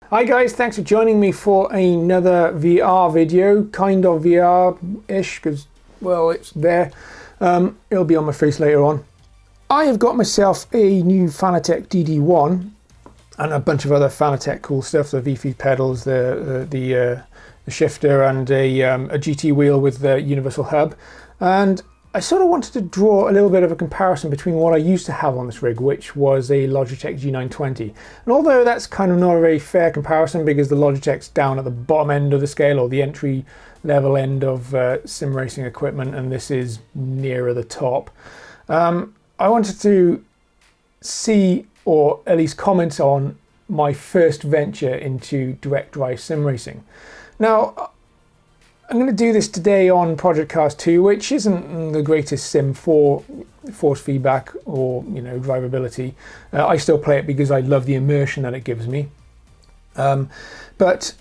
Hi guys, thanks for joining me for another VR video, kind of VR-ish, because, well, it's there. It'll be on my face later on. I have got myself a new Fanatec DD1 and a bunch of other Fanatec cool stuff, the V-feed pedals, the shifter, and a GT wheel with the universal hub. And I sort of wanted to draw a little bit of a comparison between what I used to have on this rig, which was a Logitech G920. And although that's kind of not a very fair comparison because the Logitech's down at the bottom end of the scale, or the entry level end of sim racing equipment, and this is nearer the top, I wanted to see, or at least comment on, my first venture into direct drive sim racing. Now, I'm going to do this today on Project Cars 2, which isn't the greatest sim for force feedback or, you know, drivability. I still play it because I love the immersion that it gives me. But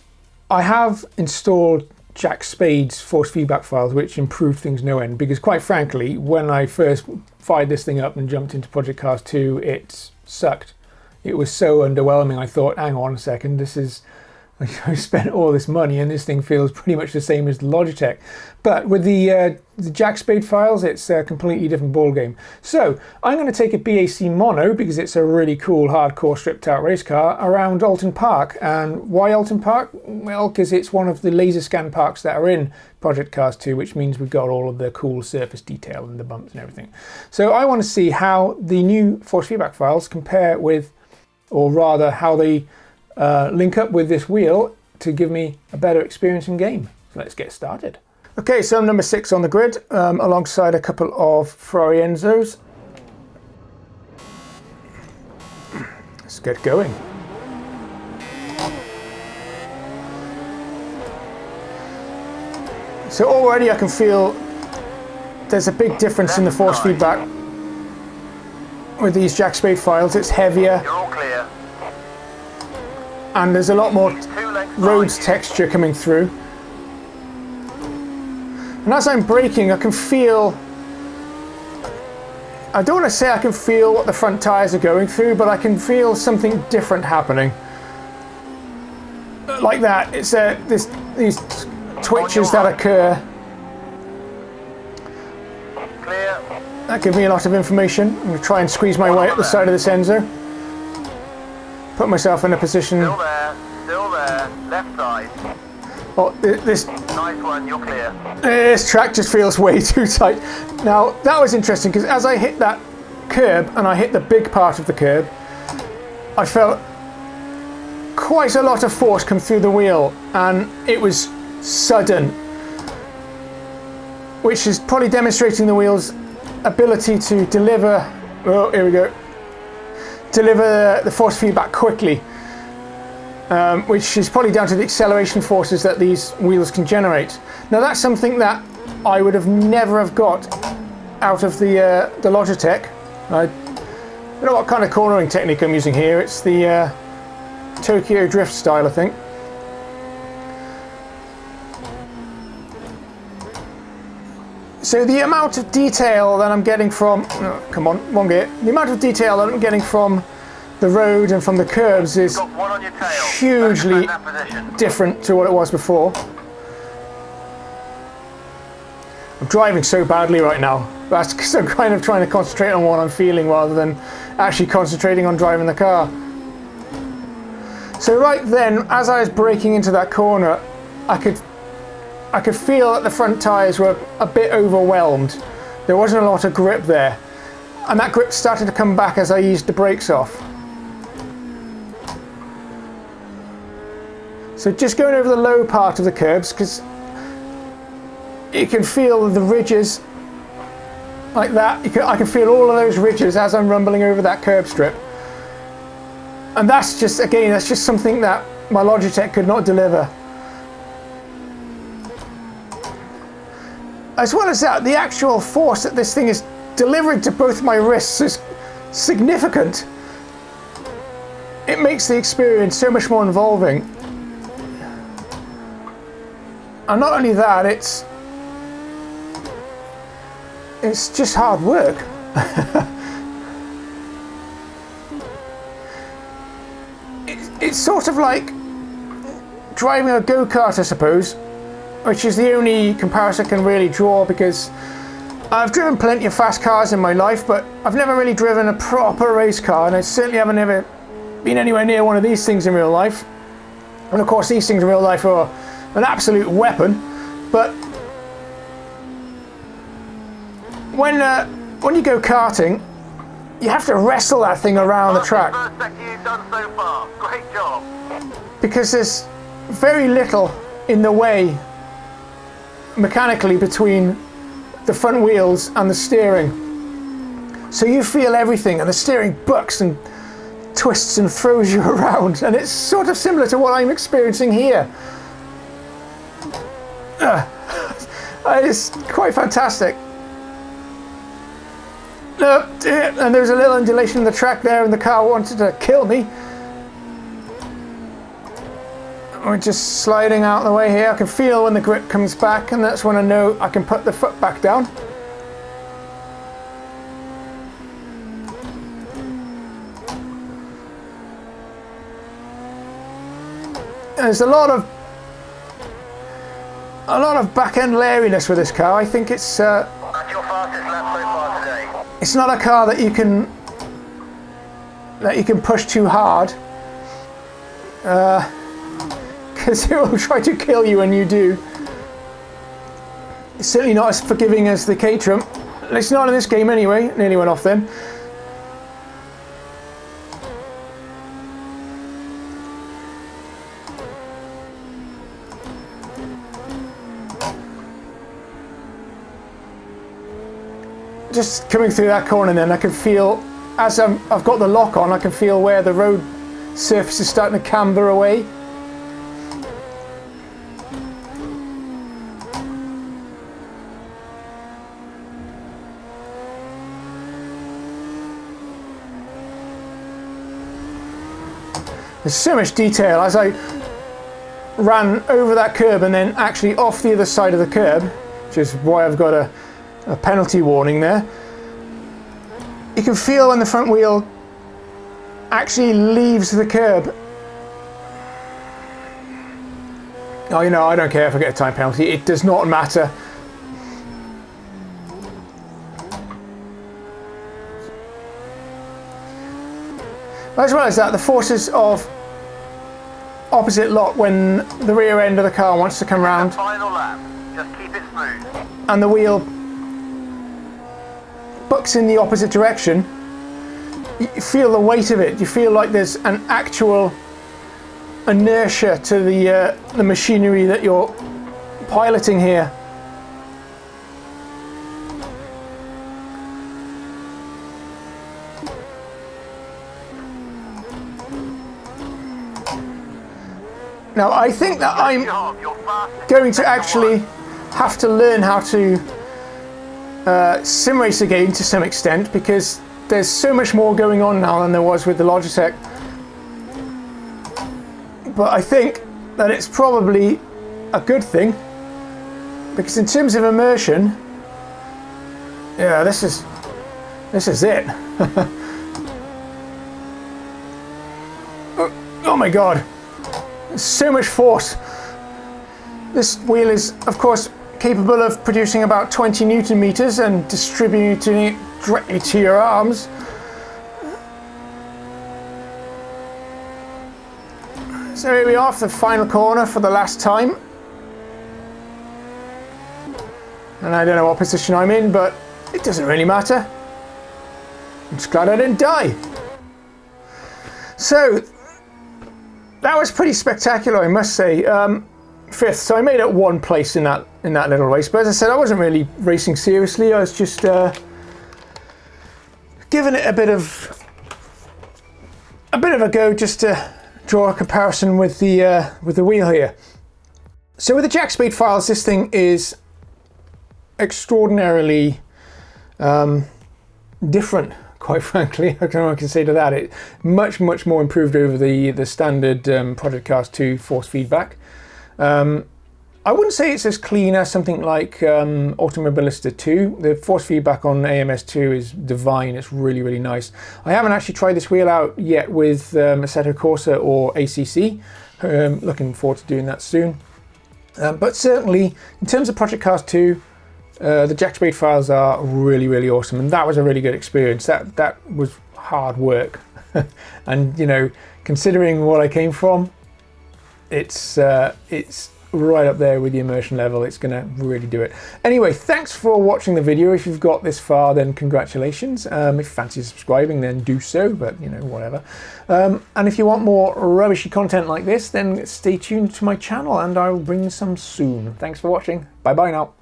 I have installed Jack Spade's force feedback files, which improved things no end, because quite frankly, when I first fired this thing up and jumped into Project Cars 2, it sucked. It was so underwhelming. I thought, hang on a second, this is... I spent all this money and this thing feels pretty much the same as the Logitech. But with the Jack Spade files, it's a completely different ballgame. So I'm going to take a BAC Mono, because it's a really cool, hardcore, stripped out race car, around Alton Park. And why Alton Park? Well, because it's one of the laser scan parks that are in Project Cars 2, which means we've got all of the cool surface detail and the bumps and everything. So I want to see how the new force feedback files compare with, or rather how they link up with this wheel to give me a better experience in game. So let's get started. Okay, so I'm number 6 on the grid, alongside a couple of Ferrari Enzos. Let's get going. So already I can feel there's a big difference in the force feedback with these Jack Spade files. It's heavier. You're all clear. And there's a lot more roads texture coming through. And as I'm braking, I can feel... I don't want to say I can feel what the front tyres are going through, but I can feel something different happening. Like that. It's these twitches that occur. Clear. That gives me a lot of information. I'm going to try and squeeze my way up the side of this Enzo. Put myself in a position. Still there, left side. Oh, this. Nice one, you're clear. This track just feels way too tight. Now, that was interesting because as I hit that curb, and I hit the big part of the curb, I felt quite a lot of force come through the wheel, and it was sudden, which is probably demonstrating the wheel's ability to deliver. Oh, here we go. Deliver the force feedback quickly, which is probably down to the acceleration forces that these wheels can generate. Now that's something that I would have never have got out of the Logitech. I don't know what kind of cornering technique I'm using here. It's the Tokyo Drift style, I think. So the amount of detail that I'm getting from, oh, come on, wrong gear. The amount of detail that I'm getting from the road and from the curbs is hugely different to what it was before. I'm driving so badly right now. That's because I'm kind of trying to concentrate on what I'm feeling rather than actually concentrating on driving the car. So right then, as I was braking into that corner, I could feel that the front tyres were a bit overwhelmed. There wasn't a lot of grip there. And that grip started to come back as I eased the brakes off. So just going over the low part of the curbs, because you can feel the ridges like that. I can feel all of those ridges as I'm rumbling over that curb strip. And that's just, again, that's just something that my Logitech could not deliver. As well as that, the actual force that this thing is delivering to both my wrists is significant. It makes the experience so much more involving. And not only that, it's just hard work. it's sort of like driving a go-kart, I suppose, which is the only comparison I can really draw, because I've driven plenty of fast cars in my life, but I've never really driven a proper race car, and I certainly haven't ever been anywhere near one of these things in real life. And of course these things in real life are an absolute weapon, but when you go karting, you have to wrestle that thing around the track. First sector you've done so far. Great job. Because there's very little in the way mechanically between the front wheels and the steering. So you feel everything, and the steering bucks and twists and throws you around, and it's sort of similar to what I'm experiencing here. It's quite fantastic. And there's a little undulation in the track there, and the car wanted to kill me. We're just sliding out of the way here. I can feel when the grip comes back, and that's when I know I can put the foot back down. There's a lot of back-end lairiness with this car. I think it's That's your fastest lap so far today. it's not a car that you can push too hard, because it will try to kill you when you do. It's certainly not as forgiving as the Caterham. It's not in this game anyway. Nearly went off then. Just coming through that corner, then I can feel, as I've got the lock on, I can feel where the road surface is starting to camber away. There's so much detail as I ran over that curb and then actually off the other side of the curb, which is why I've got a penalty warning there. You can feel when the front wheel actually leaves the curb. Oh, you know, I don't care if I get a time penalty. It does not matter. As well as that, the forces of opposite lock when the rear end of the car wants to come round. Final lap. Just keep it smooth. And the wheel bucks in the opposite direction, you feel the weight of it. You feel like there's an actual inertia to the machinery that you're piloting here. Now I think that I'm going to actually have to learn how to sim race again to some extent, because there's so much more going on now than there was with the Logitech. But I think that it's probably a good thing, because in terms of immersion, yeah, this is it. Oh my god, there's so much force. This wheel is, of course, capable of producing about 20 Newton meters and distributing it directly to your arms. So here we are for the final corner for the last time. And I don't know what position I'm in, but it doesn't really matter. I'm just glad I didn't die. So that was pretty spectacular, I must say. Fifth, so I made it one place in that little race. But as I said, I wasn't really racing seriously. I was just giving it a bit of a go, just to draw a comparison with the wheel here. So with the Jack Spade files, this thing is extraordinarily different, quite frankly. I don't know what I can say to that. It much more improved over the standard Project Cars 2 force feedback. I wouldn't say it's as clean as something like Automobilista 2. The force feedback on AMS2 is divine. It's really, really nice. I haven't actually tried this wheel out yet with Assetto Corsa or ACC. Looking forward to doing that soon. But certainly, in terms of Project Cars 2, the Jack Spade files are really, really awesome. And that was a really good experience. That was hard work. And, you know, considering what I came from, it's right up there with the immersion level. It's going to really do it. Anyway, thanks for watching the video. If you've got this far, then congratulations. If you fancy subscribing, then do so, but you know, whatever. And if you want more rubbishy content like this, then stay tuned to my channel and I'll bring some soon. Thanks for watching. Bye bye now.